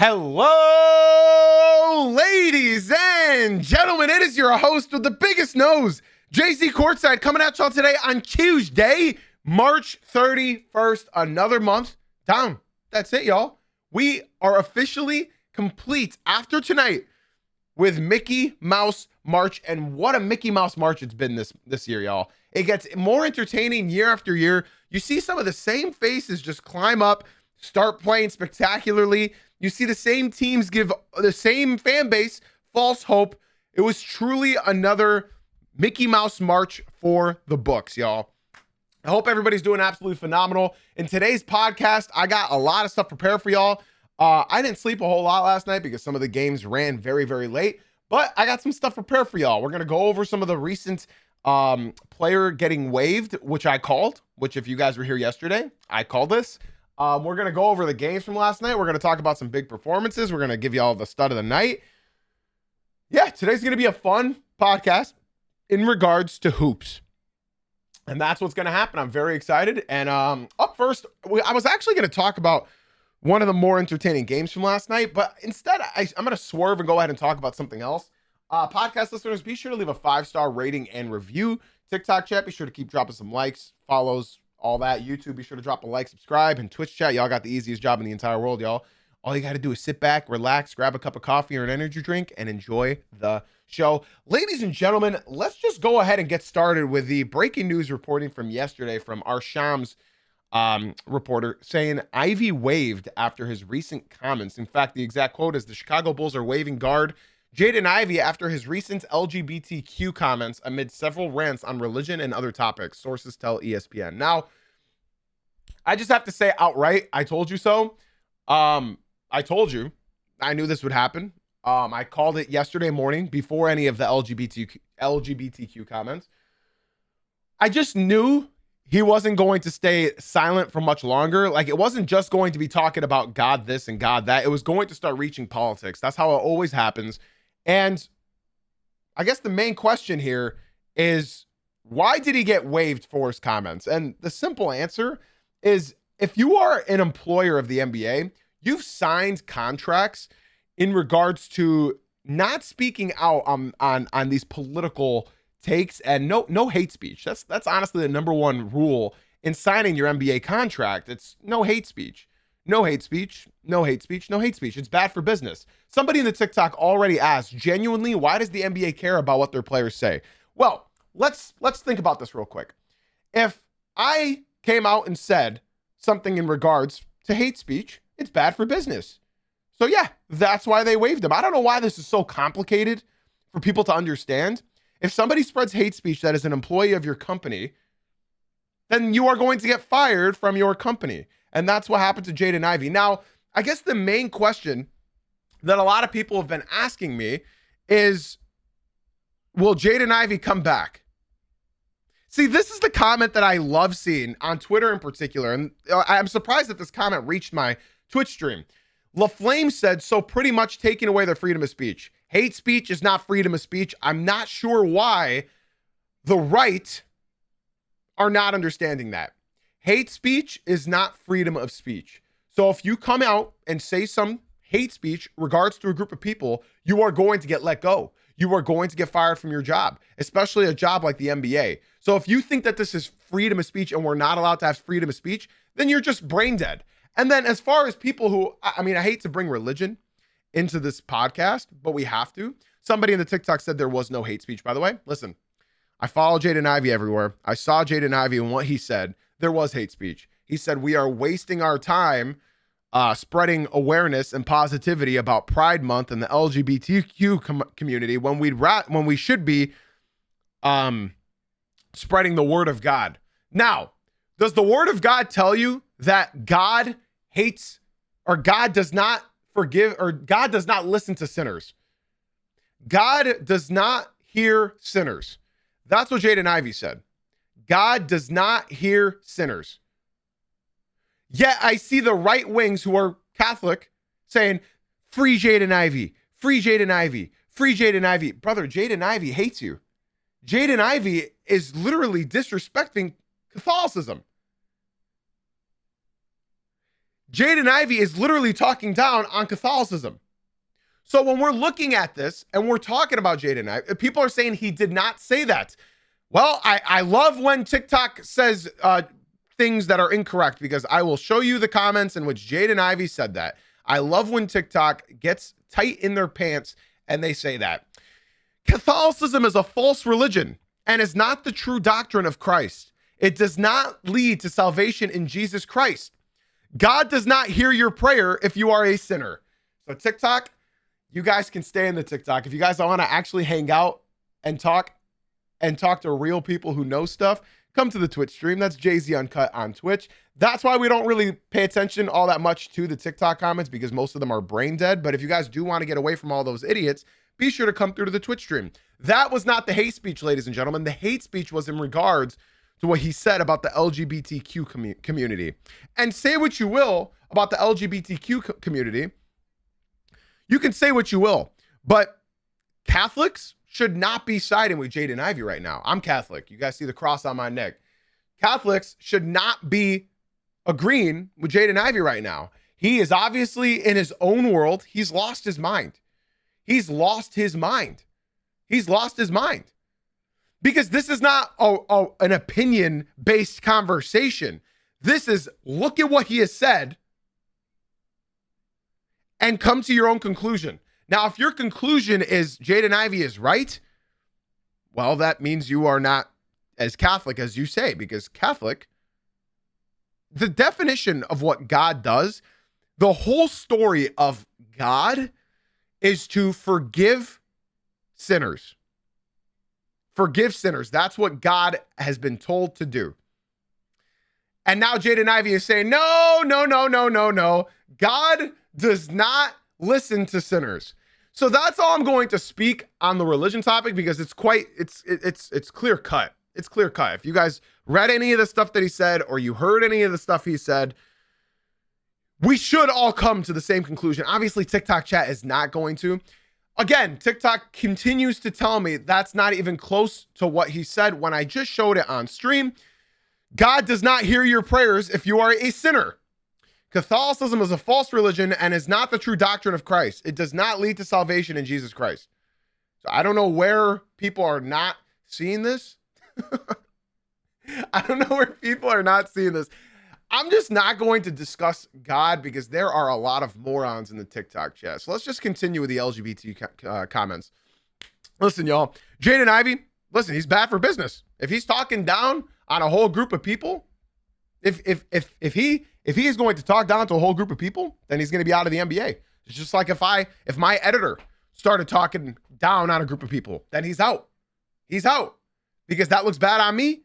Hello, ladies and gentlemen. It is your host with the biggest nose, JC Courtside, coming at y'all today on Tuesday, March 31st. Another month down. That's it, y'all. We are officially complete after tonight with Mickey Mouse March, and what a Mickey Mouse March it's been this year, y'all. It gets more entertaining year after year. You see some of the same faces just climb up, start playing spectacularly. You see the same teams give the same fan base false hope. It was truly another Mickey Mouse March for the books, y'all. I hope everybody's doing absolutely phenomenal. In today's podcast, I got a lot of stuff prepared for y'all. I didn't sleep a whole lot last night because some of the games ran very, very late, but I got some stuff prepared for y'all. We're going to go over some of the recent player getting waived, which I called, which if you guys were here yesterday, I called this. We're going to go over the games from last night. We're going to talk about some big performances. We're going to give you all the stud of the night. Yeah, today's going to be a fun podcast in regards to hoops. And that's what's going to happen. I'm very excited. And up first, I was actually going to talk about one of the more entertaining games from last night, but instead I'm going to swerve and go ahead and talk about something else. Podcast listeners, be sure to leave a 5-star rating and review. TikTok chat, be sure to keep dropping some likes, follows, all that. YouTube, be sure to drop a like, subscribe, and Twitch chat. Y'all got the easiest job in the entire world, y'all. All you got to do is sit back, relax, grab a cup of coffee or an energy drink, and enjoy the show. Ladies and gentlemen, let's just go ahead and get started with the breaking news reporting from yesterday from our Shams reporter saying Ivey waived after his recent comments. In fact, the exact quote is the Chicago Bulls are waiving guard Jaden Ivey after his recent LGBTQ comments amid several rants on religion and other topics, sources tell ESPN. Now, I just have to say outright, I told you so. I told you. I knew this would happen. I called it yesterday morning before any of the LGBTQ comments. I just knew he wasn't going to stay silent for much longer. Like, it wasn't just going to be talking about God this and God that. It was going to start reaching politics. That's how it always happens. And I guess the main question here is, why did he get waived for his comments? And the simple answer is, if you are an employer of the NBA, you've signed contracts in regards to not speaking out on these political takes and no hate speech. That's honestly the number one rule in signing your NBA contract. It's no hate speech. No hate speech, no hate speech, no hate speech. It's bad for business. Somebody in the TikTok already asked, genuinely, why does the NBA care about what their players say? Well, let's think about this real quick. If I came out and said something in regards to hate speech, it's bad for business. So yeah, that's why they waived him. I don't know why this is so complicated for people to understand. If somebody spreads hate speech that is an employee of your company, then you are going to get fired from your company. And that's what happened to Jaden Ivey. Now, I guess the main question that a lot of people have been asking me is, will Jaden Ivey come back? See, this is the comment that I love seeing on Twitter in particular. And I'm surprised that this comment reached my Twitch stream. LaFlame said, so pretty much taking away their freedom of speech. Hate speech is not freedom of speech. I'm not sure why the right are not understanding that. Hate speech is not freedom of speech. So if you come out and say some hate speech regards to a group of people, you are going to get let go. You are going to get fired from your job, especially a job like the NBA. So if you think that this is freedom of speech and we're not allowed to have freedom of speech, then you're just brain dead. And then as far as people who, I hate to bring religion into this podcast, but we have to. Somebody in the TikTok said there was no hate speech, by the way. Listen, I follow Jaden Ivey everywhere. I saw Jaden Ivey and what he said. There was hate speech. He said, we are wasting our time spreading awareness and positivity about Pride Month and the LGBTQ community when we should be spreading the word of God. Now, does the word of God tell you that God hates, or God does not forgive, or God does not listen to sinners? God does not hear sinners. That's what Jaden Ivey said. God does not hear sinners. Yet I see the right wings who are Catholic saying, free Jaden Ivey, free Jaden Ivey, free Jaden Ivey. Brother, Jaden Ivey hates you. Jaden Ivey is literally disrespecting Catholicism. Jaden Ivey is literally talking down on Catholicism. So when we're looking at this and we're talking about Jaden Ivey, people are saying he did not say that. Well, I love when TikTok says things that are incorrect, because I will show you the comments in which Jaden Ivey said that. I love when TikTok gets tight in their pants and they say that. Catholicism is a false religion and is not the true doctrine of Christ. It does not lead to salvation in Jesus Christ. God does not hear your prayer if you are a sinner. So TikTok, you guys can stay in the TikTok. If you guys want to actually hang out and talk to real people who know stuff, come to the Twitch stream. That's Jay-Z Uncut on Twitch. That's why we don't really pay attention all that much to the TikTok comments, because most of them are brain dead. But if you guys do want to get away from all those idiots, be sure to come through to the Twitch stream. That was not the hate speech, ladies and gentlemen. The hate speech was in regards to what he said about the LGBTQ community. And say what you will about the LGBTQ community. You can say what you will, but Catholics should not be siding with Jaden Ivey right now. I'm Catholic. You guys see the cross on my neck. Catholics should not be agreeing with Jaden Ivey right now. He is obviously in his own world. He's lost his mind. He's lost his mind. He's lost his mind. Because this is not an opinion-based conversation. This is, look at what he has said and come to your own conclusion. Now, if your conclusion is Jaden Ivey is right, well, that means you are not as Catholic as you say, because Catholic, the definition of what God does, the whole story of God is to forgive sinners. Forgive sinners. That's what God has been told to do. And now Jaden Ivey is saying, no. God does not listen to sinners. So that's all I'm going to speak on the religion topic, because it's clear cut. It's clear cut. If you guys read any of the stuff that he said, or you heard any of the stuff he said, we should all come to the same conclusion. Obviously, TikTok chat is not going to. Again, TikTok continues to tell me that's not even close to what he said when I just showed it on stream. God does not hear your prayers if you are a sinner. Catholicism is a false religion and is not the true doctrine of Christ. It does not lead to salvation in Jesus Christ. So I don't know where people are not seeing this. I don't know where people are not seeing this. I'm just not going to discuss God, because there are a lot of morons in the TikTok chat. So let's just continue with the LGBT comments. Listen, y'all, Jaden Ivey, listen, he's bad for business. If he's talking down on a whole group of people, if he is going to talk down to a whole group of people, then he's going to be out of the NBA. It's just like if my editor started talking down on a group of people, then he's out. He's out, because that looks bad on me.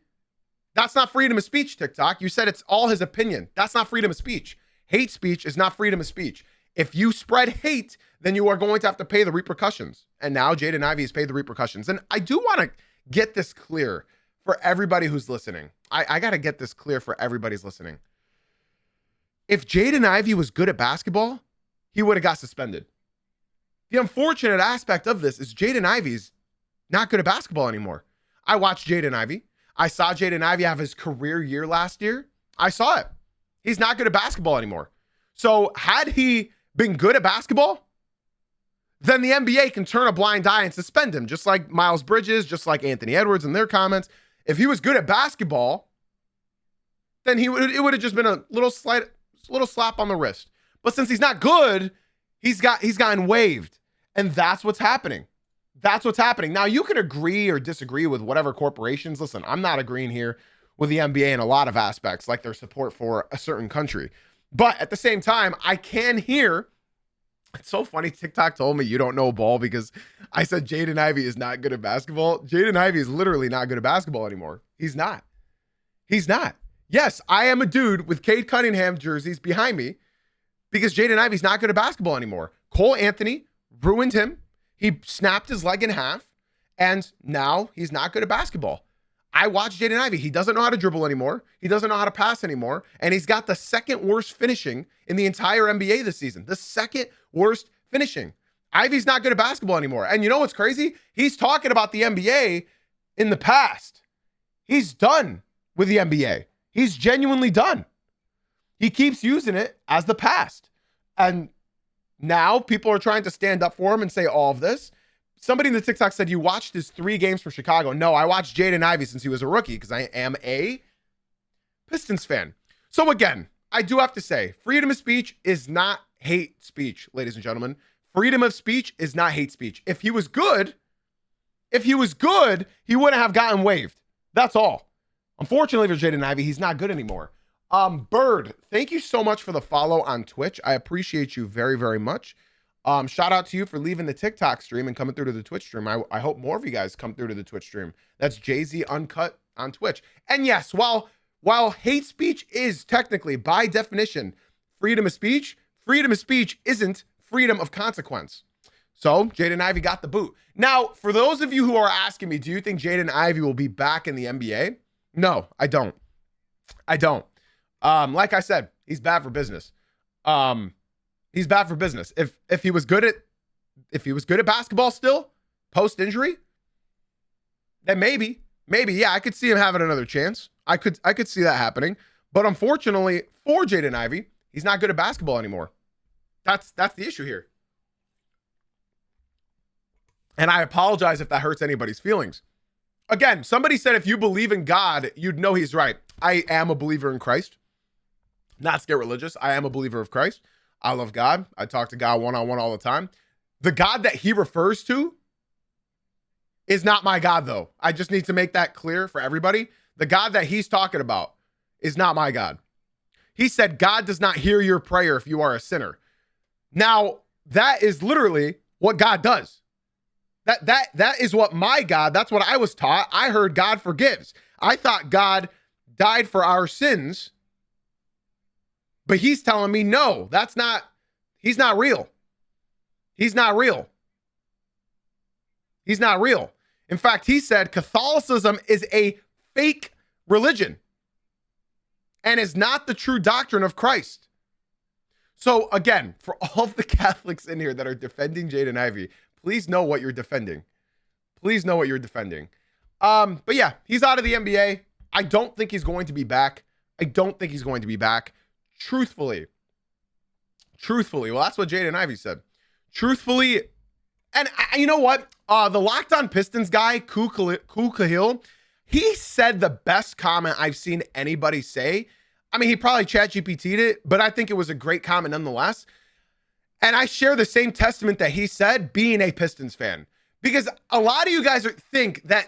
That's not freedom of speech, TikTok. You said it's all his opinion. That's not freedom of speech. Hate speech is not freedom of speech. If you spread hate, then you are going to have to pay the repercussions. And now Jaden Ivey has paid the repercussions. And I do want to get this clear for everybody who's listening. I got to get this clear for everybody's listening. If Jaden Ivey was good at basketball, he would have got suspended. The unfortunate aspect of this is Jaden Ivey's not good at basketball anymore. I watched Jaden Ivey. I saw Jaden Ivey have his career year last year. I saw it. He's not good at basketball anymore. So had he been good at basketball, then the NBA can turn a blind eye and suspend him, just like Miles Bridges, just like Anthony Edwards in their comments. If he was good at basketball, then it would have just been a little slap on the wrist. But since he's not good, he's gotten waived. And that's what's happening. That's what's happening. Now, you can agree or disagree with whatever corporations. Listen, I'm not agreeing here with the NBA in a lot of aspects, like their support for a certain country. But at the same time, I can hear, it's so funny, TikTok told me you don't know ball because I said Jaden Ivey is not good at basketball. Jaden Ivey is literally not good at basketball anymore. He's not. He's not. Yes, I am a dude with Cade Cunningham jerseys behind me because Jaden Ivey's not good at basketball anymore. Cole Anthony ruined him. He snapped his leg in half, and now he's not good at basketball. I watched Jaden Ivey. He doesn't know how to dribble anymore. He doesn't know how to pass anymore, and he's got the second worst finishing in the entire NBA this season. The second worst finishing. Ivey's not good at basketball anymore. And you know what's crazy? He's talking about the NBA in the past. He's done with the NBA. He's genuinely done. He keeps using it as the past. And now people are trying to stand up for him and say all of this. Somebody in the TikTok said, you watched his 3 games for Chicago. No, I watched Jaden Ivey since he was a rookie because I am a Pistons fan. So again, I do have to say, freedom of speech is not hate speech, ladies and gentlemen. Freedom of speech is not hate speech. If he was good, he wouldn't have gotten waived. That's all. Unfortunately for Jaden Ivey, he's not good anymore. Bird, thank you so much for the follow on Twitch. I appreciate you very, very much. Shout out to you for leaving the TikTok stream and coming through to the Twitch stream. I hope more of you guys come through to the Twitch stream. That's Jay-Z Uncut on Twitch. And yes, while hate speech is technically, by definition, freedom of speech isn't freedom of consequence. So Jaden Ivey got the boot. Now, for those of you who are asking me, do you think Jaden Ivey will be back in the NBA? No, I don't. Like I said, he's bad for business. He's bad for business. If he was good at basketball still, post injury, then maybe, yeah, I could see him having another chance. I could see that happening. But unfortunately for Jaden Ivey, he's not good at basketball anymore. That's the issue here. And I apologize if that hurts anybody's feelings. Again, somebody said if you believe in God, you'd know he's right. I am a believer in Christ. Not to get religious. I am a believer of Christ. I love God. I talk to God one-on-one all the time. The God that he refers to is not my God, though. I just need to make that clear for everybody. The God that he's talking about is not my God. He said, God does not hear your prayer if you are a sinner. Now, that is literally what God does. That is what my God, that's what I was taught. I heard God forgives. I thought God died for our sins. But he's telling me, no, he's not real. He's not real. He's not real. In fact, he said Catholicism is a fake religion and is not the true doctrine of Christ. So again, for all of the Catholics in here that are defending Jaden Ivey, please know what you're defending. Please know what you're defending. But yeah, he's out of the NBA. I don't think he's going to be back. Truthfully, well, that's what Jaden Ivey said. Truthfully, and you know what? The Locked On Pistons guy, Ku Kahil, he said the best comment I've seen anybody say. I mean, he probably ChatGPT'd it, but I think it was a great comment nonetheless. And I share the same testament that he said, being a Pistons fan. Because a lot of you guys think that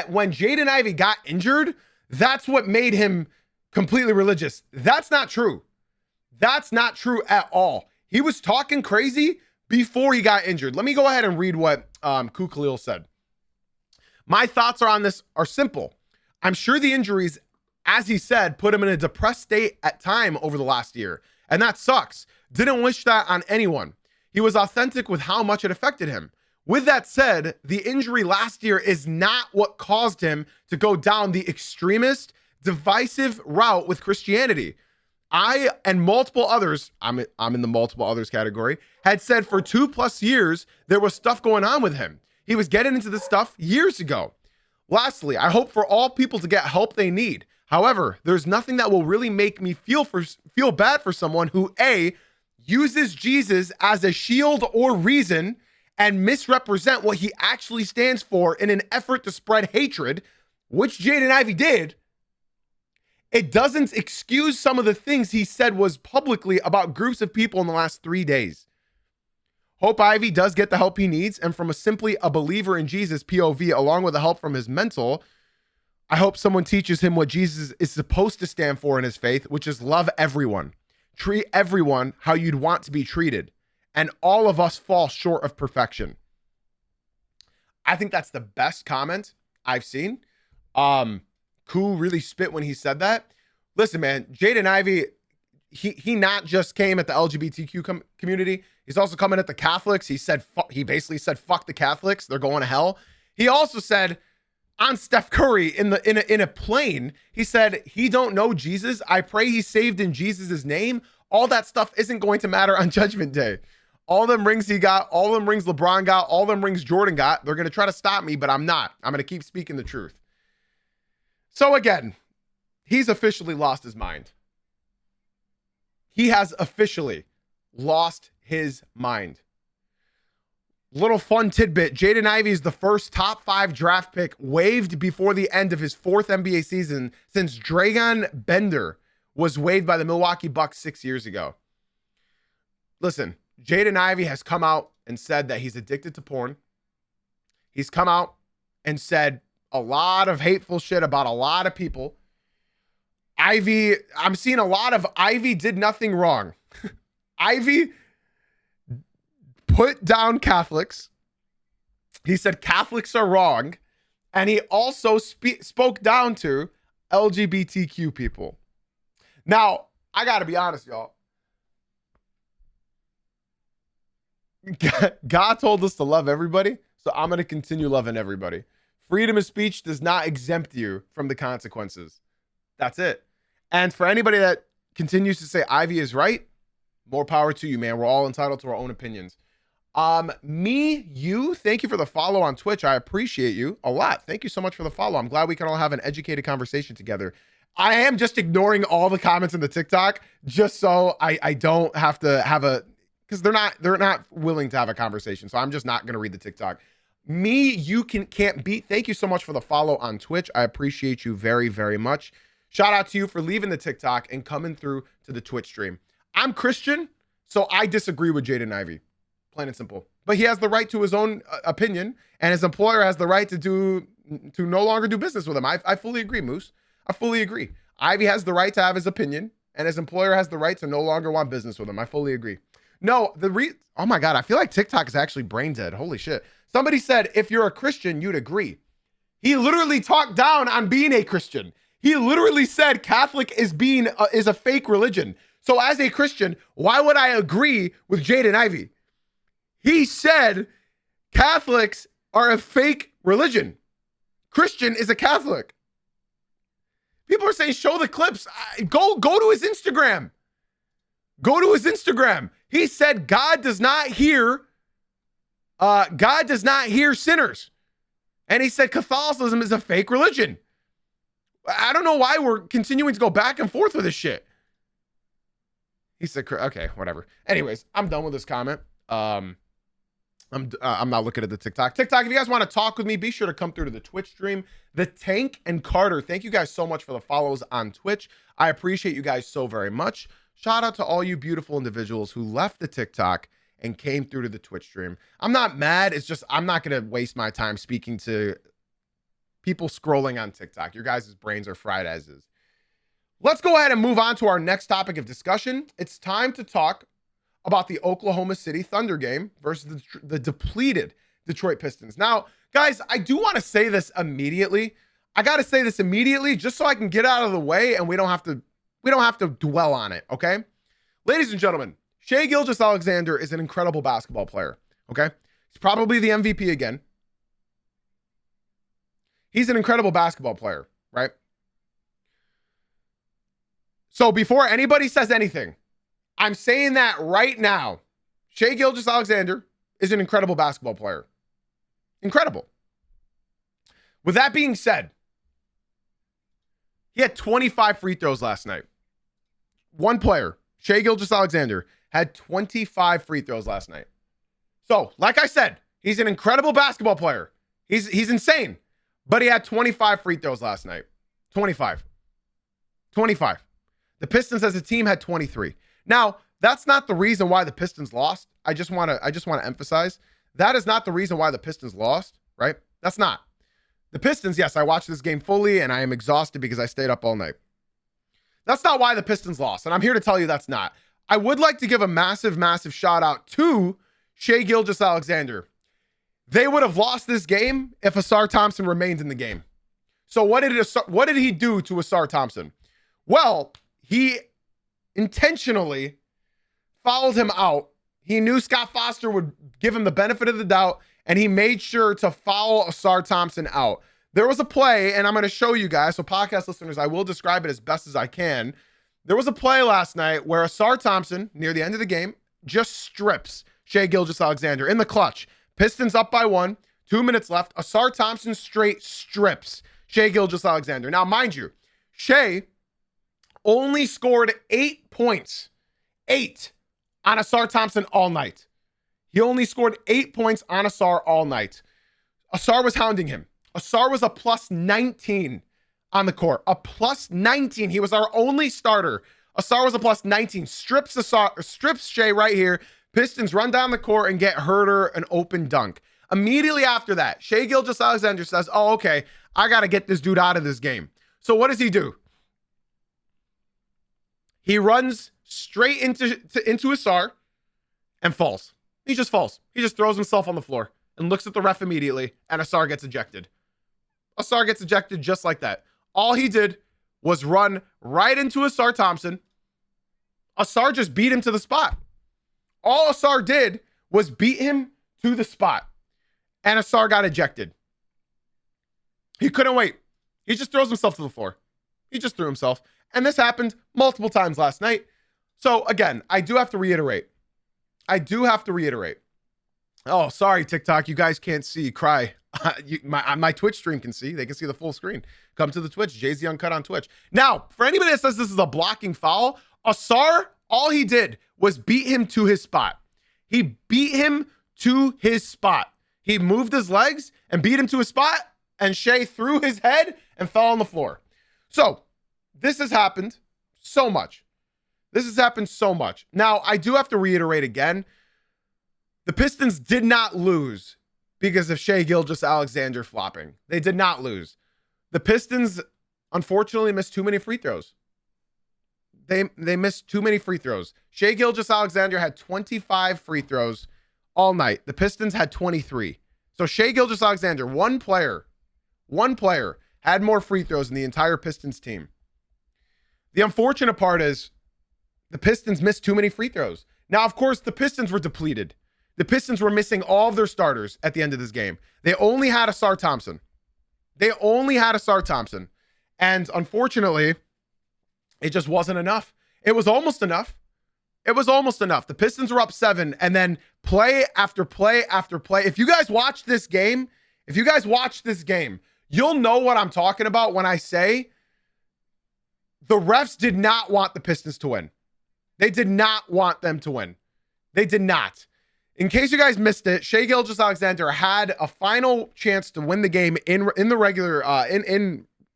when Jaden Ivey got injured, that's what made him completely religious. That's not true. That's not true at all. He was talking crazy before he got injured. Let me go ahead and read what Ku Khalil said. My thoughts on this are simple. I'm sure the injuries, as he said, put him in a depressed state at time over the last year. And that sucks. Didn't wish that on anyone. He was authentic with how much it affected him. With that said, the injury last year is not what caused him to go down the extremist, divisive route with Christianity. I and multiple others, I'm in the multiple others category, had said for 2+ years there was stuff going on with him. He was getting into this stuff years ago. Lastly, I hope for all people to get help they need. However, there's nothing that will really make me feel bad for someone who A, uses Jesus as a shield or reason and misrepresent what he actually stands for in an effort to spread hatred, which Jaden Ivey did. It doesn't excuse some of the things he said was publicly about groups of people in the last 3 days. Hope Ivey does get the help he needs, and from simply a believer in Jesus POV, along with the help from his mental, I hope someone teaches him what Jesus is supposed to stand for in his faith, which is love everyone. Treat everyone how you'd want to be treated. And all of us fall short of perfection. I think that's the best comment I've seen. Ku really spit when he said that. Listen, man, Jaden Ivey, he not just came at the LGBTQ community. He's also coming at the Catholics. He basically said, fuck the Catholics. They're going to hell. He also said on Steph Curry in a plane, he said, he don't know Jesus. I pray he's saved in Jesus' name. All that stuff isn't going to matter on Judgment Day. All them rings he got, all them rings LeBron got, all them rings Jordan got, they're going to try to stop me, but I'm not. I'm going to keep speaking the truth. So again, he's officially lost his mind. he has officially lost his mind. Little fun tidbit, Jaden Ivey is the first top 5 draft pick waived before the end of his 4th NBA season since Dragan Bender was waived by the Milwaukee Bucks 6 years ago. Listen, Jaden Ivey has come out and said that he's addicted to porn. He's come out and said a lot of hateful shit about a lot of people. Ivey, I'm seeing a lot of Ivey did nothing wrong. Ivey put down Catholics. He said Catholics are wrong. And he also spoke down to LGBTQ people. Now, I got to be honest, y'all. God told us to love everybody, so I'm going to continue loving everybody. Freedom of speech does not exempt you from the consequences. That's it. And for anybody that continues to say Ivey is right, more power to you, man. We're all entitled to our own opinions. Thank you for the follow on Twitch. I appreciate you a lot. Thank you so much for the follow. I'm glad we can all have an educated conversation together. I am just ignoring all the comments in the TikTok just so I don't have to have a, because they're not willing to have a conversation. So I'm just not going to read the TikTok. Can't beat. Thank you so much for the follow on Twitch. I appreciate you very, very much. Shout out to you for leaving the TikTok and coming through to the Twitch stream. I'm Christian, so I disagree with Jaden Ivey. Plain and simple. But he has the right to his own opinion, and his employer has the right to no longer do business with him. I fully agree, Moose. I fully agree. Ivey has the right to have his opinion, and his employer has the right to no longer want business with him. I fully agree. No, oh my God, I feel like TikTok is actually brain dead. Holy shit. Somebody said, if you're a Christian, you'd agree. He literally talked down on being a Christian. He literally said Catholic is a fake religion. So as a Christian, why would I agree with Jaden Ivey? He said Catholics are a fake religion. Christian is a Catholic. People are saying, show the clips. Go to his Instagram. Go to his Instagram. He said God does not hear sinners. And he said Catholicism is a fake religion. I don't know why we're continuing to go back and forth with this shit. He said, okay, whatever. Anyways, I'm done with this comment. I'm not looking at the TikTok. TikTok, if you guys want to talk with me, be sure to come through to the Twitch stream. The Tank and Carter, thank you guys so much for the follows on Twitch. I appreciate you guys so very much. Shout out to all you beautiful individuals who left the TikTok and came through to the Twitch stream. I'm not mad. It's just I'm not going to waste my time speaking to people scrolling on TikTok. Your guys' brains are fried as is. Let's go ahead and move on to our next topic of discussion. It's time to talk about the Oklahoma City Thunder game versus the depleted Detroit Pistons. Now, guys, I do want to say this immediately. I got to say this immediately just so I can get out of the way and we don't have to dwell on it, okay? Ladies and gentlemen, Shai Gilgeous-Alexander is an incredible basketball player, okay? He's probably the MVP again. He's an incredible basketball player, right? So before anybody says anything, I'm saying that right now. Shai Gilgeous-Alexander is an incredible basketball player. Incredible. With that being said, he had 25 free throws last night. One player, Shai Gilgeous-Alexander, had 25 free throws last night. So, like I said, he's an incredible basketball player. He's insane. But he had 25 free throws last night. 25. The Pistons as a team had 23. Now, that's not the reason why the Pistons lost. I just want to emphasize that is not the reason why the Pistons lost, right? That's not. The Pistons, yes, I watched this game fully and I am exhausted because I stayed up all night. That's not why the Pistons lost, and I'm here to tell you that's not. I would like to give a massive, massive shout out to Shai Gilgeous-Alexander. They would have lost this game if Ausar Thompson remained in the game. So what did he do to Ausar Thompson? Well, he intentionally fouled him out. He knew Scott Foster would give him the benefit of the doubt, and he made sure to foul Ausar Thompson out. There was a play, and I'm going to show you guys, so podcast listeners, I will describe it as best as I can. There was a play last night where Ausar Thompson, near the end of the game, just strips Shai Gilgeous-Alexander in the clutch. Pistons up by 1, 2 minutes left. Ausar Thompson straight strips Shai Gilgeous-Alexander. Now, mind you, Shai only scored 8 points 8 on Asar Thompson all night. He only scored 8 points on Asar all night. Asar was hounding him. Asar was a plus 19 on the court. A plus 19. He was our only starter. Asar was a plus 19. Strips Shai right here. Pistons run down the court and get Herder an open dunk. Immediately after that, Shai Gilgeous-Alexander says, oh, okay, I got to get this dude out of this game. So what does he do? He runs straight into Asar and falls. He just falls. He just throws himself on the floor and looks at the ref immediately, and Asar gets ejected. Asar gets ejected just like that. All he did was run right into Asar Thompson. Asar just beat him to the spot. All Asar did was beat him to the spot, and Asar got ejected. He couldn't wait. He just throws himself to the floor. He just threw himself. And this happened multiple times last night. So again, I do have to reiterate. Oh, sorry, TikTok. You guys can't see. Cry. My Twitch stream can see. They can see the full screen. Come to the Twitch. Jay-Z Uncut on Twitch. Now, for anybody that says this is a blocking foul, Asar, all he did was beat him to his spot. He beat him to his spot. He moved his legs and beat him to his spot, and Shai threw his head and fell on the floor. So, this has happened so much. Now, I do have to reiterate again. The Pistons did not lose because of Shai Gilgeous-Alexander flopping. They did not lose. The Pistons, unfortunately, missed too many free throws. They missed too many free throws. Shai Gilgeous-Alexander had 25 free throws all night. The Pistons had 23. So Shai Gilgeous-Alexander, one player, had more free throws than the entire Pistons team. The unfortunate part is the Pistons missed too many free throws. Now, of course, the Pistons were depleted. The Pistons were missing all of their starters at the end of this game. They only had Asar Thompson. And unfortunately, it just wasn't enough. It was almost enough. The Pistons were up 7, and then play after play after play. If you guys watch this game, you'll know what I'm talking about when I say the refs did not want the Pistons to win. They did not want them to win. They did not. In case you guys missed it, Shai Gilgeous-Alexander had a final chance to win the game in the regular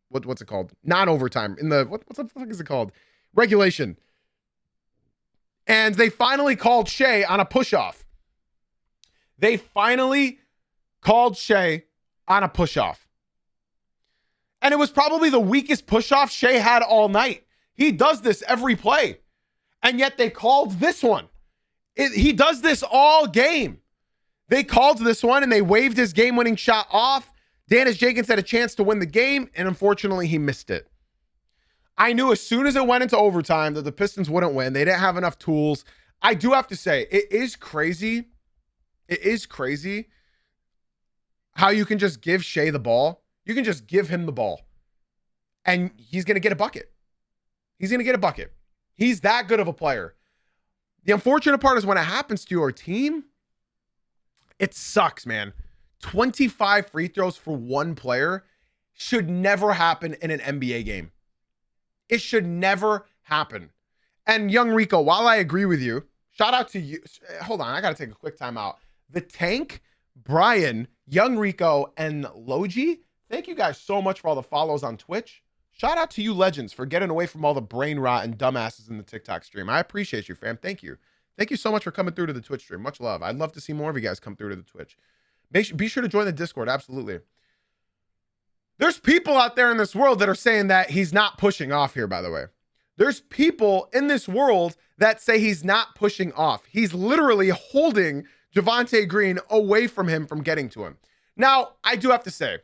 what's it called? Non-overtime. In the what the fuck is it called? Regulation. And they finally called Shai on a push-off. And it was probably the weakest push-off Shai had all night. He does this every play. And yet they called this one. He does this all game. They called this one and they waved his game-winning shot off. Danis Jenkins had a chance to win the game, and unfortunately he missed it. I knew as soon as it went into overtime that the Pistons wouldn't win. They didn't have enough tools. I do have to say, it is crazy how you can just give Shai the ball. You can just give him the ball, and he's going to get a bucket. He's that good of a player. The unfortunate part is when it happens to your team, it sucks, man. 25 free throws for one player should never happen in an NBA game. It should never happen. And Young Rico, while I agree with you, shout out to you. Hold on, I got to take a quick time out. The Tank, Brian, Young Rico, and Logi, thank you guys so much for all the follows on Twitch. Shout out to you legends for getting away from all the brain rot and dumbasses in the TikTok stream. I appreciate you, fam. Thank you. Thank you so much for coming through to the Twitch stream. Much love. I'd love to see more of you guys come through to the Twitch. Be sure to join the Discord. Absolutely. There's people out there in this world that are saying that he's not pushing off here, by the way. There's people in this world that say he's not pushing off. He's literally holding Javonte Green away from him from getting to him. Now, I do have to say,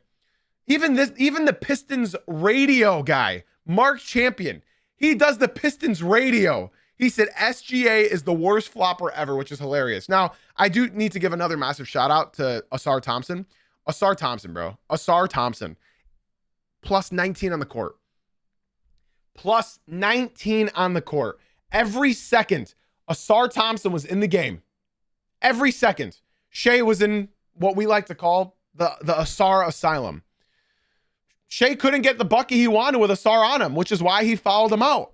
even the Pistons radio guy, Mark Champion, he does the Pistons radio. He said SGA is the worst flopper ever, which is hilarious. Now, I do need to give another massive shout out to Asar Thompson. Asar Thompson, bro. Asar Thompson. Plus 19 on the court. Plus 19 on the court. Every second, Asar Thompson was in the game. Every second. Shai was in what we like to call the Asar Asylum. Shai couldn't get the bucket he wanted with Asar on him, which is why he fouled him out.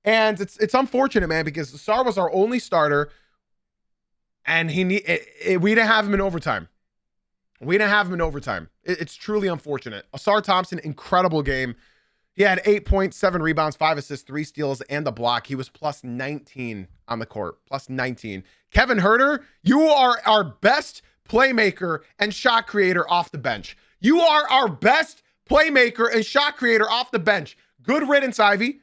And it's unfortunate, man, because Asar was our only starter, and we didn't have him in overtime. It's truly unfortunate. Asar Thompson, incredible game. He had 8 points, 7 rebounds, 5 assists, 3 steals, and a block. He was plus 19 on the court. Plus 19. Kevin Huerter, you are our best playmaker and shot creator off the bench. You are our best playmaker and shot creator off the bench. Good riddance, Ivy.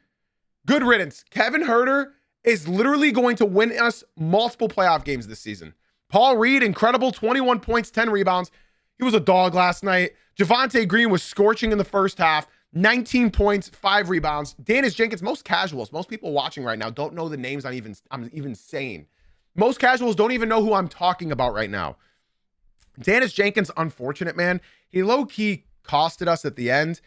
Good riddance. Kevin Huerter is literally going to win us multiple playoff games this season. Paul Reed, incredible, 21 points, 10 rebounds. He was a dog last night. Javonte Green was scorching in the first half. 19 points, 5 rebounds. Danis Jenkins, most casuals, most people watching right now don't know the names I'm even saying. Most casuals don't even know who I'm talking about right now. Danis Jenkins, unfortunate, man. He low-key costed us at the end.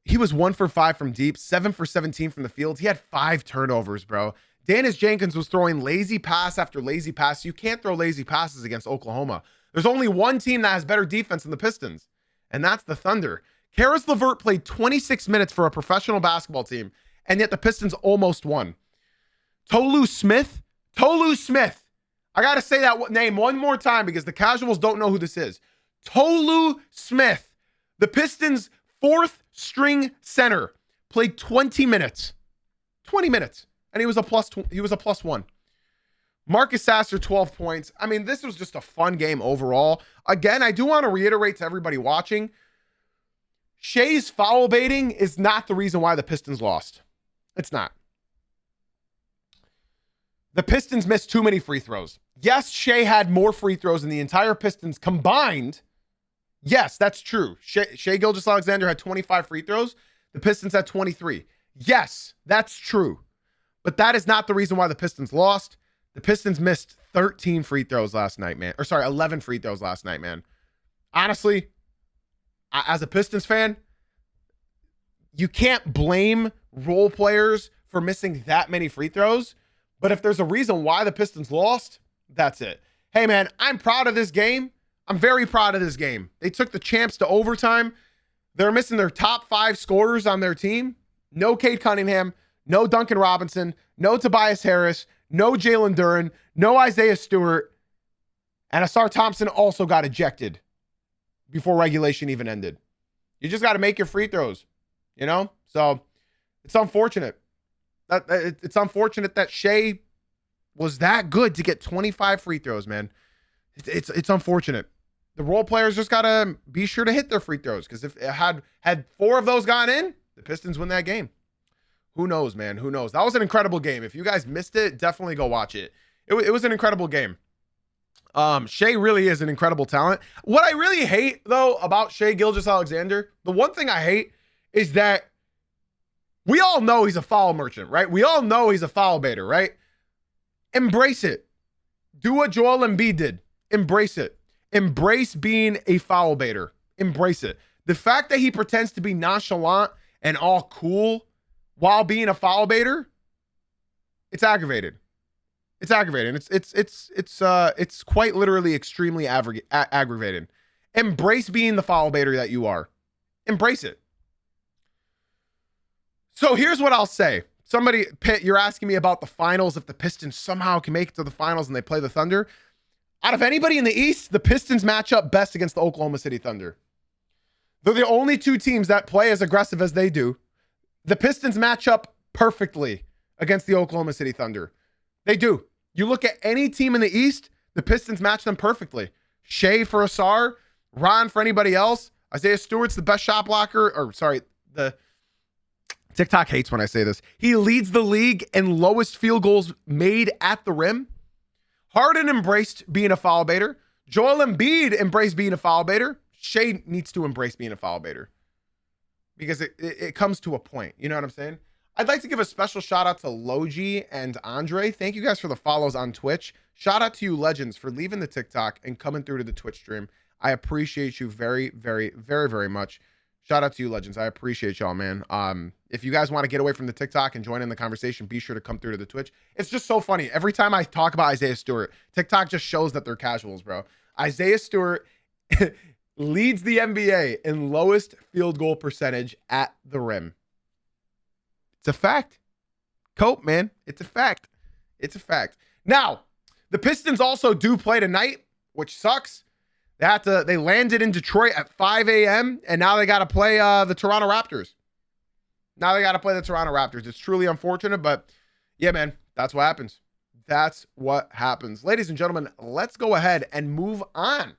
He was 1 for 5 from deep, 7 for 17 from the field. He had 5 turnovers, bro. Danis Jenkins was throwing lazy pass after lazy pass. You can't throw lazy passes against Oklahoma. There's only one team that has better defense than the Pistons, and that's the Thunder. Karis LeVert played 26 minutes for a professional basketball team, and yet the Pistons almost won. Tolu Smith. I got to say that name one more time because the casuals don't know who this is. Tolu Smith, the Pistons' 4th string center, played 20 minutes. 20 minutes. And he was a plus 1. Marcus Sasser, 12 points. I mean, this was just a fun game overall. Again, I do want to reiterate to everybody watching, Shai's foul baiting is not the reason why the Pistons lost. It's not. The Pistons missed too many free throws. Yes, Shai had more free throws than the entire Pistons combined. Yes, that's true. Shai Gilgeous-Alexander had 25 free throws. The Pistons had 23. Yes, that's true. But that is not the reason why the Pistons lost. The Pistons missed 13 free throws last night, man. 11 free throws last night, man. Honestly, as a Pistons fan, you can't blame role players for missing that many free throws. But if there's a reason why the Pistons lost, that's it. Hey, man, I'm proud of this game. I'm very proud of this game. They took the champs to overtime. They're missing their top 5 scorers on their team. No Cade Cunningham, no Duncan Robinson, no Tobias Harris, no Jalen Duren, no Isaiah Stewart. And Asar Thompson also got ejected before regulation even ended. You just got to make your free throws, you know? So it's unfortunate. It's unfortunate that Shai was that good to get 25 free throws, man. It's unfortunate. The role players just got to be sure to hit their free throws, because if it had 4 of those gone in, the Pistons win that game. Who knows, man? Who knows? That was an incredible game. If you guys missed it, definitely go watch it. It was an incredible game. Shai really is an incredible talent. What I really hate, though, about Shai Gilgeous-Alexander, the one thing I hate is that we all know he's a foul merchant, right? We all know he's a foul baiter, right? Embrace it. Do what Joel Embiid did. Embrace it. Embrace being a foul baiter. Embrace it. The fact that he pretends to be nonchalant and all cool while being a foul baiter, it's aggravated. It's aggravating. It's quite literally extremely aggravating. Embrace being the foul baiter that you are. Embrace it. So here's what I'll say. Somebody, Pitt, you're asking me about the finals, if the Pistons somehow can make it to the finals and they play the Thunder. Out of anybody in the East, the Pistons match up best against the Oklahoma City Thunder. They're the only 2 teams that play as aggressive as they do. The Pistons match up perfectly against the Oklahoma City Thunder. They do. You look at any team in the East, the Pistons match them perfectly. Shai for Asar, Ron for anybody else. Isaiah Stewart's the best shot blocker. The TikTok hates when I say this. He leads the league in lowest field goals made at the rim. Harden embraced being a foul baiter. Joel Embiid embraced being a foul baiter. Shai needs to embrace being a foul baiter, because it comes to a point. You know what I'm saying? I'd like to give a special shout out to Logi and Andre. Thank you guys for the follows on Twitch. Shout out to you legends for leaving the TikTok and coming through to the Twitch stream. I appreciate you very, very, very, very much. Shout out to you legends. I appreciate y'all, man. If you guys want to get away from the TikTok and join in the conversation, be sure to come through to the Twitch. It's just so funny. Every time I talk about Isaiah Stewart, TikTok just shows that they're casuals, bro. Isaiah Stewart leads the NBA in lowest field goal percentage at the rim. It's a fact. Cope, man. It's a fact. It's a fact. Now, the Pistons also do play tonight, which sucks. They landed in Detroit at 5 a.m. and now they got to play the Toronto Raptors. It's truly unfortunate, but yeah, man, that's what happens. Ladies and gentlemen, let's go ahead and move on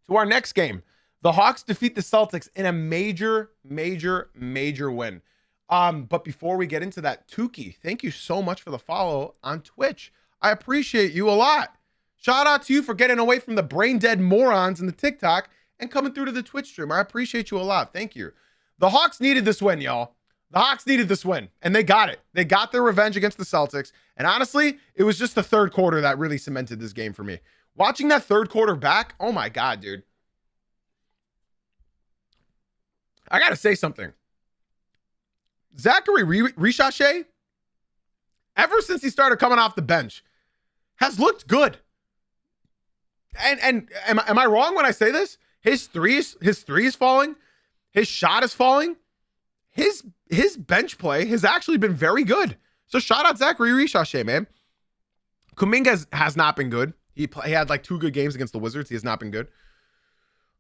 to our next game. The Hawks defeat the Celtics in a major win. But before we get into that, Tukey, thank you so much for the follow on Twitch. I appreciate you a lot. Shout out to you for getting away from the brain dead morons in the TikTok and coming through to the Twitch stream. I appreciate you a lot. Thank you. The Hawks needed this win, y'all. The Hawks needed this win, and they got it. They got their revenge against the Celtics. And honestly, it was just the third quarter that really cemented this game for me. Watching that third quarter back, oh my God, dude. I got to say something. Zachary Richachet, ever since he started coming off the bench, has looked good. And am I wrong when I say this? His three is falling. His shot is falling. His bench play has actually been very good. So shout out Zachary Richachet, man. Kuminga has not been good. He had like 2 good games against the Wizards. He has not been good.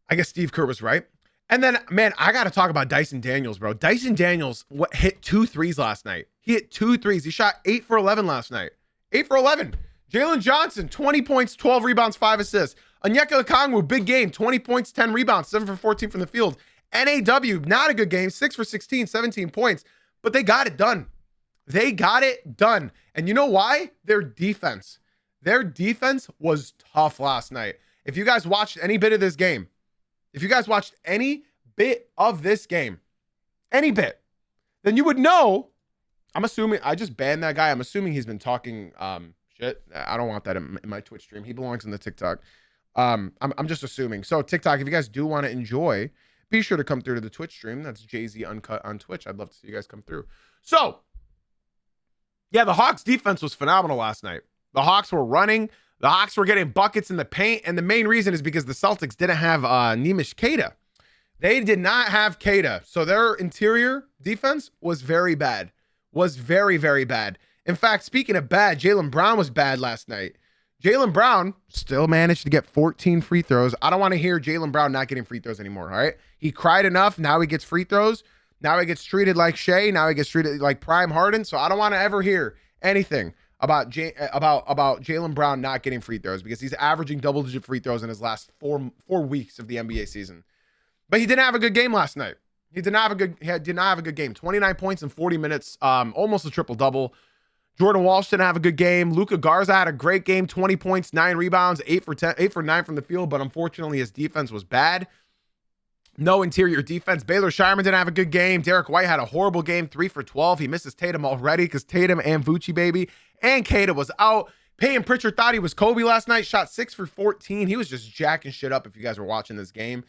I guess Steve Kerr was right. And then, man, I got to talk about Dyson Daniels, bro. Dyson Daniels hit 2 threes last night. He hit 2 threes. He shot 8 for 11 last night. 8 for 11. Jalen Johnson, 20 points, 12 rebounds, 5 assists. Onyeka Okongwu, big game, 20 points, 10 rebounds, 7 for 14 from the field. NAW, not a good game, 6 for 16, 17 points. But they got it done. And you know why? Their defense. Their defense was tough last night. If you guys watched any bit of this game, any bit, then you would know. I'm assuming I just banned that guy. I'm assuming he's been talking shit. I don't want that in my Twitch stream. He belongs in the TikTok. I'm just assuming. So TikTok, if you guys do want to enjoy, be sure to come through to the Twitch stream. That's Jay-Z Uncut on Twitch. I'd love to see you guys come through. So, yeah, the Hawks defense was phenomenal last night. The Hawks were running. The Hawks were getting buckets in the paint. And the main reason is because the Celtics didn't have Nemish Queta. They did not have Queta. So their interior defense was very bad. Was very, very bad. In fact, speaking of bad, Jaylen Brown was bad last night. Jaylen Brown still managed to get 14 free throws. I don't want to hear Jaylen Brown not getting free throws anymore, all right? He cried enough. Now he gets free throws. Now he gets treated like Shea. Now he gets treated like Prime Harden. So I don't want to ever hear anything about Jaylen Brown not getting free throws because he's averaging double-digit free throws in his last four weeks of the NBA season. But he didn't have a good game last night. He did not have a good game. 29 points in 40 minutes, almost a triple-double. Jordan Walsh didn't have a good game. Luka Garza had a great game, 20 points, 9 rebounds, 8 for 9 from the field, but unfortunately his defense was bad. No interior defense. Baylor Shireman didn't have a good game. Derek White had a horrible game, 3 for 12. He misses Tatum already because Tatum and Vucci, baby, and Queta was out. Peyton Pritchard thought he was Kobe last night, shot 6 for 14. He was just jacking shit up if you guys were watching this game.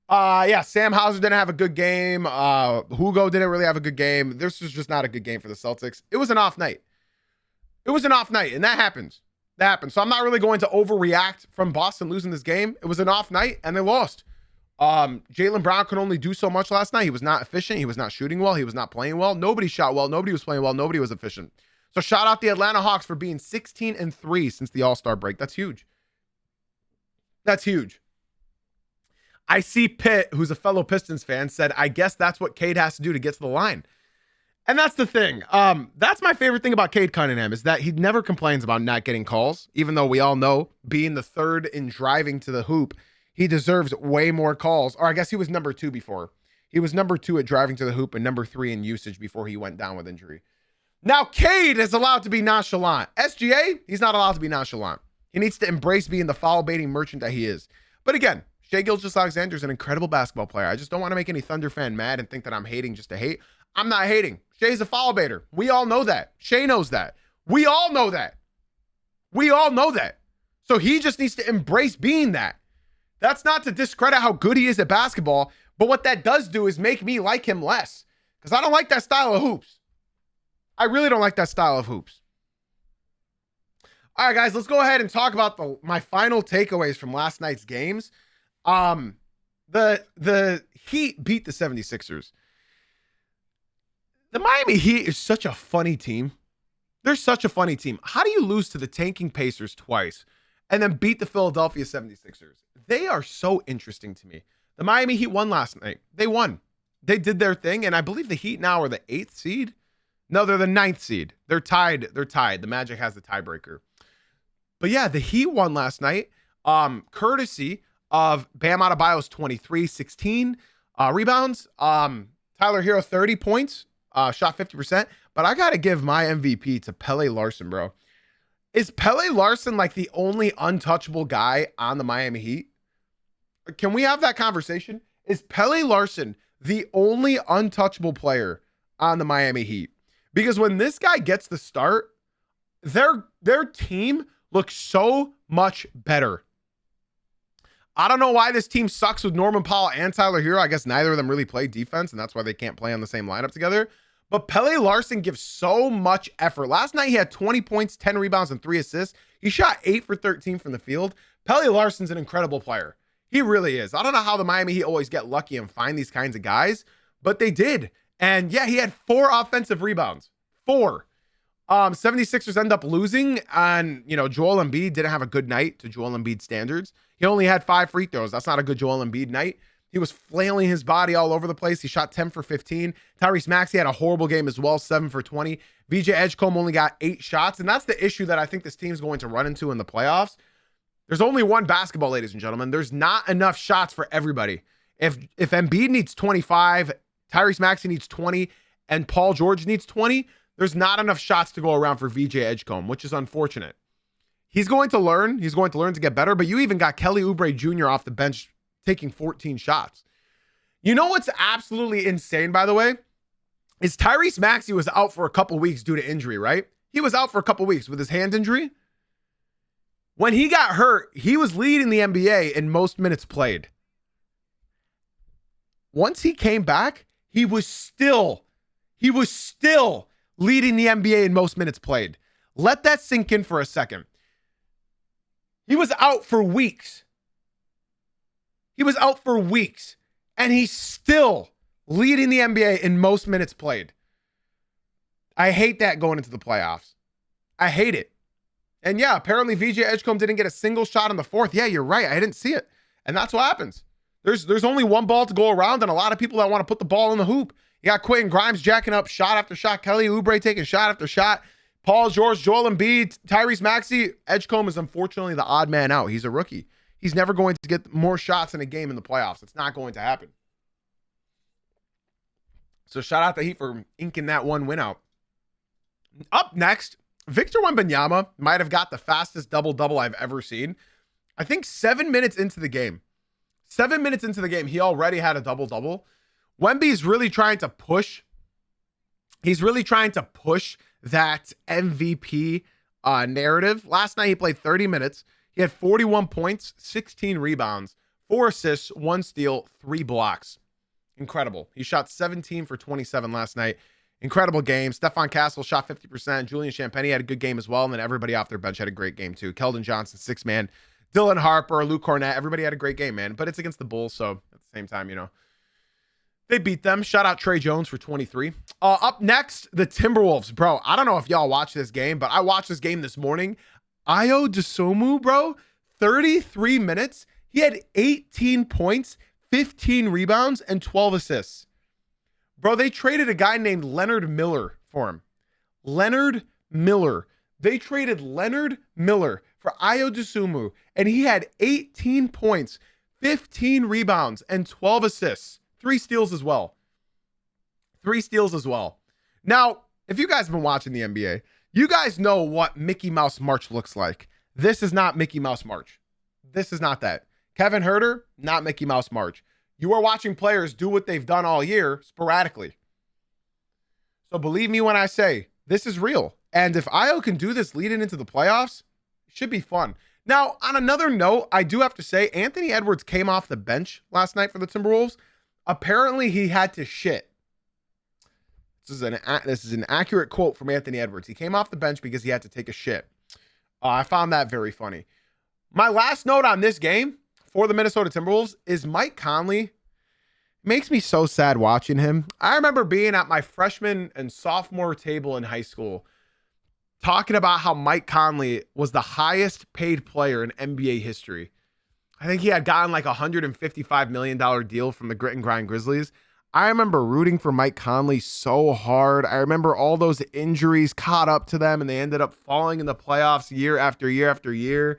Yeah, Sam Hauser didn't have a good game. Hugo didn't really have a good game. This was just not a good game for the Celtics. It was an off night. And that happens. So I'm not really going to overreact from Boston losing this game. It was an off night, and they lost. Jaylen Brown could only do so much last night. He was not efficient. He was not shooting well. He was not playing well. Nobody shot well. Nobody was playing well. Nobody was efficient. So shout out the Atlanta Hawks for being 16-3 since the All-Star break. That's huge. I see Pitt, who's a fellow Pistons fan, said, I guess that's what Cade has to do to get to the line. And that's the thing. That's my favorite thing about Cade Cunningham is that he never complains about not getting calls, even though we all know being the third in driving to the hoop, he deserves way more calls. Or I guess he was number 2 before. He was number 2 at driving to the hoop and number 3 in usage before he went down with injury. Now, Cade is allowed to be nonchalant. SGA, he's not allowed to be nonchalant. He needs to embrace being the foul-baiting merchant that he is. But again, Shai Gilgeous-Alexander is an incredible basketball player. I just don't want to make any Thunder fan mad and think that I'm hating just to hate. I'm not hating. Shai's a foul baiter. We all know that. Shai knows that. We all know that. So he just needs to embrace being that. That's not to discredit how good he is at basketball, but what that does do is make me like him less because I don't like that style of hoops. I really don't like that style of hoops. All right, guys, let's go ahead and talk about my final takeaways from last night's games. The Heat beat the 76ers. The Miami Heat is such a funny team. They're such a funny team. How do you lose to the tanking Pacers twice and then beat the Philadelphia 76ers? They are so interesting to me. The Miami Heat won last night. They won. They did their thing, and I believe the Heat now are the 8th seed. No, they're the 9th seed. They're tied. They're tied. The Magic has the tiebreaker. But yeah, the Heat won last night, courtesy of Bam Adebayo's 23, 16 rebounds. Tyler Hero, 30 points, shot 50%. But I got to give my MVP to Pele Larson, bro. Is Pele Larson like the only untouchable guy on the Miami Heat? Can we have that conversation? Is Pele Larson the only untouchable player on the Miami Heat? Because when this guy gets the start, their team looks so much better. I don't know why this team sucks with Norman Powell and Tyler Hero. I guess neither of them really play defense, and that's why they can't play on the same lineup together. But Pele Larson gives so much effort. Last night, he had 20 points, 10 rebounds, and 3 assists. He shot 8 for 13 from the field. Pele Larson's an incredible player. He really is. I don't know how the Miami Heat always get lucky and find these kinds of guys, but they did. And yeah, he had 4 offensive rebounds. 4. 76ers end up losing, and Joel Embiid didn't have a good night to Joel Embiid standards. He only had 5 free throws. That's not a good Joel Embiid night. He was flailing his body all over the place. He shot 10 for 15. Tyrese Maxey had a horrible game as well, 7 for 20. VJ Edgecombe only got 8 shots, and that's the issue that I think this team's going to run into in the playoffs. There's only one basketball, ladies and gentlemen. There's not enough shots for everybody. If Embiid needs 25, Tyrese Maxey needs 20, and Paul George needs 20, there's not enough shots to go around for VJ Edgecombe, which is unfortunate. He's going to learn. He's going to learn to get better, but you even got Kelly Oubre Jr. off the bench taking 14 shots. You know what's absolutely insane, by the way, is Tyrese Maxey was out for a couple weeks due to injury, right? He was out for a couple weeks with his hand injury. When he got hurt, he was leading the NBA in most minutes played. Once he came back, he was still leading the NBA in most minutes played. Let that sink in for a second. He was out for weeks. And he's still leading the NBA in most minutes played. I hate that going into the playoffs. I hate it. And yeah, apparently VJ Edgecombe didn't get a single shot in the 4th. Yeah, you're right. I didn't see it. And that's what happens. There's only one ball to go around, and a lot of people that want to put the ball in the hoop. You got Quentin Grimes jacking up shot after shot. Kelly Oubre taking shot after shot. Paul George, Joel Embiid, Tyrese Maxey. Edgecombe is unfortunately the odd man out. He's a rookie. He's never going to get more shots in a game in the playoffs. It's not going to happen. So shout out to Heat for inking that one win out. Up next, Victor Wembanyama might have got the fastest double-double I've ever seen. I think 7 minutes into the game. 7 minutes into the game, he already had a double-double. Wemby's really trying to push. He's really trying to push that MVP narrative. Last night, he played 30 minutes. He had 41 points, 16 rebounds, 4 assists, 1 steal, 3 blocks. Incredible. He shot 17 for 27 last night. Incredible game. Stephon Castle shot 50%. Julian Champagnie had a good game as well. And then everybody off their bench had a great game too. Keldon Johnson, 6-man. Dylan Harper, Luke Cornett. Everybody had a great game, man. But it's against the Bulls. So at the same time, they beat them. Shout out Trey Jones for 23. Up next, the Timberwolves. Bro, I don't know if y'all watched this game, but I watched this game this morning. Ayo Dosunmu, bro, 33 minutes. He had 18 points, 15 rebounds, and 12 assists. Bro, they traded a guy named Leonard Miller for him. Leonard Miller. They traded Leonard Miller for Ayo Dosunmu, and he had 18 points, 15 rebounds, and 12 assists. 3 steals as well. Now, if you guys have been watching the NBA, you guys know what Mickey Mouse March looks like. This is not Mickey Mouse March. This is not that. Kevin Huerter, not Mickey Mouse March. You are watching players do what they've done all year sporadically. So believe me when I say this is real. And if Ayo can do this leading into the playoffs, it should be fun. Now, on another note, I do have to say Anthony Edwards came off the bench last night for the Timberwolves. Apparently, he had to shit. This is an accurate quote from Anthony Edwards. He came off the bench because he had to take a shit. I found that very funny. My last note on this game for the Minnesota Timberwolves is Mike Conley makes me so sad watching him. I remember being at my freshman and sophomore table in high school talking about how Mike Conley was the highest paid player in NBA history. I think he had gotten like a $155 million deal from the Grit and Grind Grizzlies. I remember rooting for Mike Conley so hard. I remember all those injuries caught up to them and they ended up falling in the playoffs year after year after year.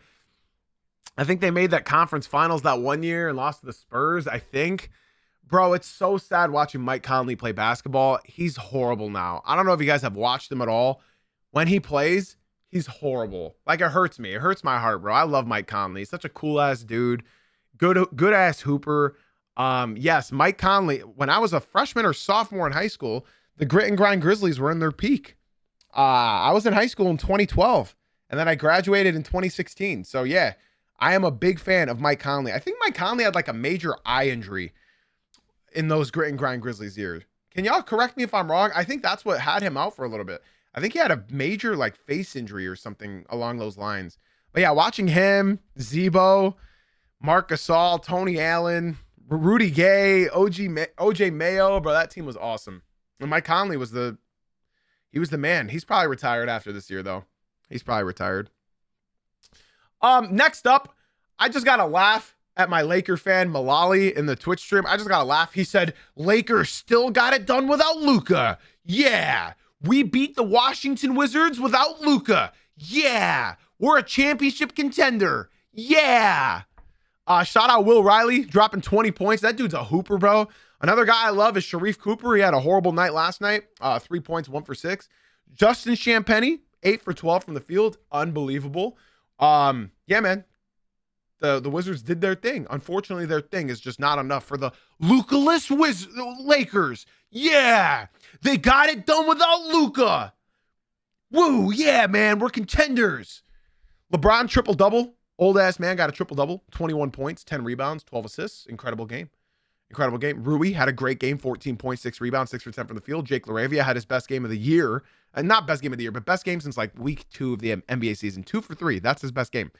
I think they made that conference finals that one year and lost to the Spurs, I think. Bro, it's so sad watching Mike Conley play basketball. He's horrible now. I don't know if you guys have watched him at all. When he plays, he's horrible. Like, it hurts me. It hurts my heart, bro. I love Mike Conley. He's such a cool-ass dude. Good-ass hooper. Yes, Mike Conley, when I was a freshman or sophomore in high school, the Grit and Grind Grizzlies were in their peak. I was in high school in 2012, and then I graduated in 2016. So, yeah, I am a big fan of Mike Conley. I think Mike Conley had like a major eye injury in those Grit and Grind Grizzlies years. Can y'all correct me if I'm wrong? I think that's what had him out for a little bit. I think he had a major like face injury or something along those lines. But yeah, watching him, Zebo, Marc Gasol, Tony Allen, Rudy Gay, OJ Mayo, bro, that team was awesome. And Mike Conley was the man. He's probably retired after this year though. He's probably retired. Next up, I just got to laugh at my Laker fan Malali in the Twitch stream. I just got to laugh. He said, Lakers still got it done without Luka. Yeah. We beat the Washington Wizards without Luka. Yeah. We're a championship contender. Yeah. Shout out Will Riley dropping 20 points. That dude's a hooper, bro. Another guy I love is Sharif Cooper. He had a horrible night last night. 3 points, 1 for 6. Justin Champagnie, 8 for 12 from the field. Unbelievable. Yeah, man. The Wizards did their thing. Unfortunately, their thing is just not enough for the Luka-less Lakers. Yeah. They got it done without Luka. Woo, yeah, man. We're contenders. LeBron triple-double. Old-ass man got a triple-double. 21 points, 10 rebounds, 12 assists. Incredible game. Incredible game. Rui had a great game. 14 points, 6 rebounds, 6 for 10 from the field. Jake LaRavia had his best game of the year. And not best game of the year, but best game since like week 2 of the NBA season. 2 for 3. That's his best game.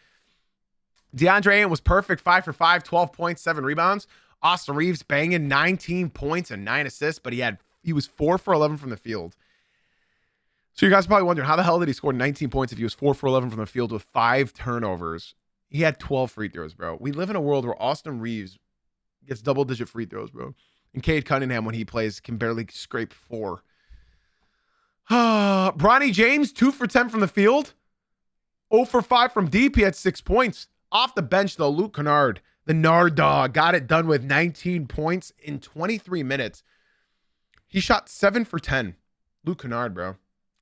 DeAndre Ayton was perfect. 5 for 5, 12 points, 7 rebounds. Austin Reeves banging 19 points and 9 assists, but he was 4 for 11 from the field. So you guys are probably wondering, how the hell did he score 19 points if he was 4 for 11 from the field with 5 turnovers? He had 12 free throws, bro. We live in a world where Austin Reeves gets double-digit free throws, bro. And Cade Cunningham, when he plays, can barely scrape 4. Bronny James, 2 for 10 from the field. 0 for 5 from deep. He had 6 points. Off the bench, though, Luke Kennard, the Nard dog, got it done with 19 points in 23 minutes. He shot 7 for 10. Luke Kennard, bro.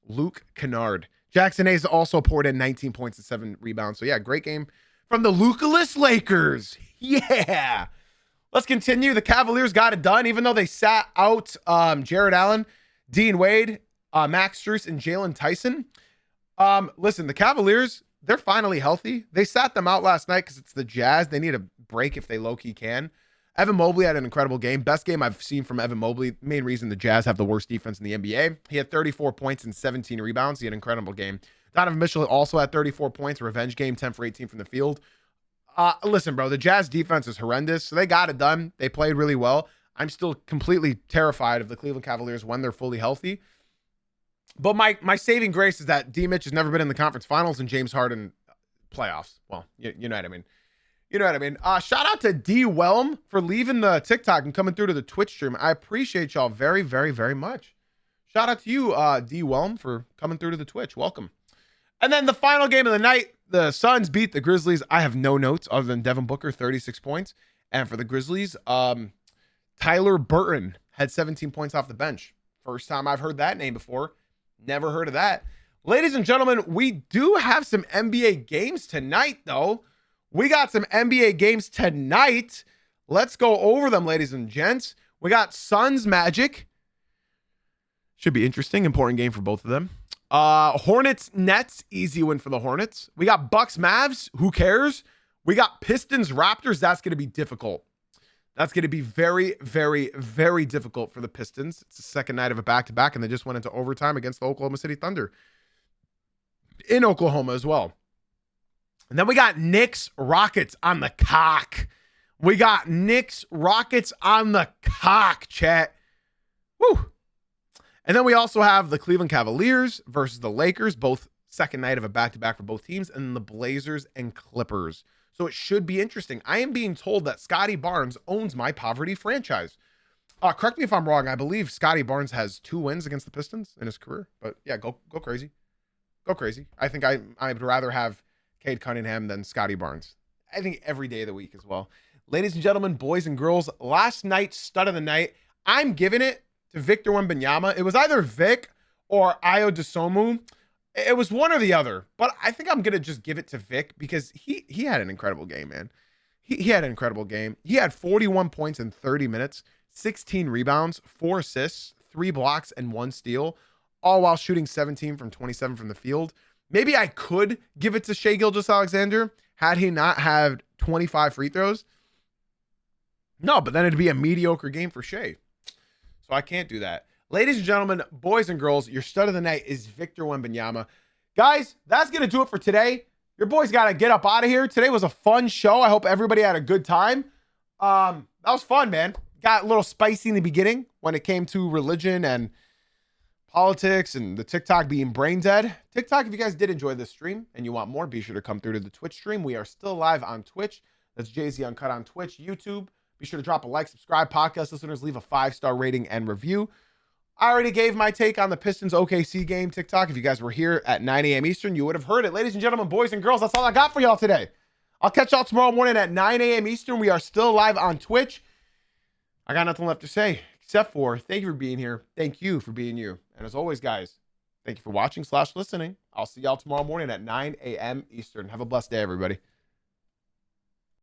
Luke Kennard. Jackson Hayes also poured in 19 points and 7 rebounds. So, yeah, great game from the Luka-less Lakers. Yeah. Let's continue. The Cavaliers got it done, even though they sat out Jared Allen, Dean Wade, Max Strus, and Jalen Tyson. Listen, the Cavaliers, they're finally healthy. They sat them out last night because it's the Jazz. They need a break if they low-key can. Evan Mobley had an incredible game. Best game I've seen from Evan Mobley. Main reason the Jazz have the worst defense in the NBA. He had 34 points and 17 rebounds. He had an incredible game. Donovan Mitchell also had 34 points. Revenge game, 10 for 18 from the field. Listen, bro, the Jazz defense is horrendous. So they got it done. They played really well. I'm still completely terrified of the Cleveland Cavaliers when they're fully healthy. But my saving grace is that D. Mitch has never been in the conference finals and James Harden playoffs. Well, you know what I mean. You know what I mean? Shout out to D. Whelm for leaving the TikTok and coming through to the Twitch stream. I appreciate y'all very, very, very much. Shout out to you, D. Whelm, for coming through to the Twitch. Welcome. And then the final game of the night, the Suns beat the Grizzlies. I have no notes other than Devin Booker, 36 points. And for the Grizzlies, Tyler Burton had 17 points off the bench. First time I've heard that name before. Never heard of that. Ladies and gentlemen, we do have some NBA games tonight, though. We got some NBA games tonight. Let's go over them, ladies and gents. We got Suns Magic. Should be interesting. Important game for both of them. Hornets Nets. Easy win for the Hornets. We got Bucks Mavs. Who cares? We got Pistons Raptors. That's going to be difficult. That's going to be very, very, very difficult for the Pistons. It's the second night of a back-to-back, and they just went into overtime against the Oklahoma City Thunder in Oklahoma as well. And then we got Knicks Rockets on the cock. We got Knicks Rockets on the cock, chat. Woo. And then we also have the Cleveland Cavaliers versus the Lakers, both second night of a back-to-back for both teams, and the Blazers and Clippers. So it should be interesting. I am being told that Scotty Barnes owns my poverty franchise. Correct me if I'm wrong. I believe Scotty Barnes has 2 wins against the Pistons in his career. But yeah, go crazy. Go crazy. I think I'd rather have Cade Cunningham than Scotty Barnes. I think every day of the week as well. Ladies and gentlemen, boys and girls, last night's stud of the night, I'm giving it to Victor Wembanyama. It was either Vic or Ayo Dosunmu. It was one or the other, but I think I'm going to just give it to Vic because he had an incredible game, man. He had an incredible game. He had 41 points in 30 minutes, 16 rebounds, 4 assists, 3 blocks, and 1 steal, all while shooting 17 from 27 from the field. Maybe I could give it to Shai Gilgeous-Alexander had he not had 25 free throws. No, but then it'd be a mediocre game for Shai. So I can't do that. Ladies and gentlemen, boys and girls, your stud of the night is Victor Wembanyama. Guys, that's going to do it for today. Your boys got to get up out of here. Today was a fun show. I hope everybody had a good time. That was fun, man. Got a little spicy in the beginning when it came to religion and politics and the TikTok being brain dead. TikTok, if you guys did enjoy this stream and you want more, be sure to come through to the Twitch stream. We are still live on Twitch. That's Jay-Z Uncut on Twitch, YouTube. Be sure to drop a like, subscribe, podcast listeners, leave a 5-star rating and review. I already gave my take on the Pistons OKC game TikTok. If you guys were here at 9 a.m. Eastern, you would have heard it. Ladies and gentlemen, boys and girls, that's all I got for y'all today. I'll catch y'all tomorrow morning at 9 a.m. Eastern. We are still live on Twitch. I got nothing left to say except for thank you for being here. Thank you for being you. And as always, guys, thank you for watching/listening. I'll see y'all tomorrow morning at 9 a.m. Eastern. Have a blessed day, everybody.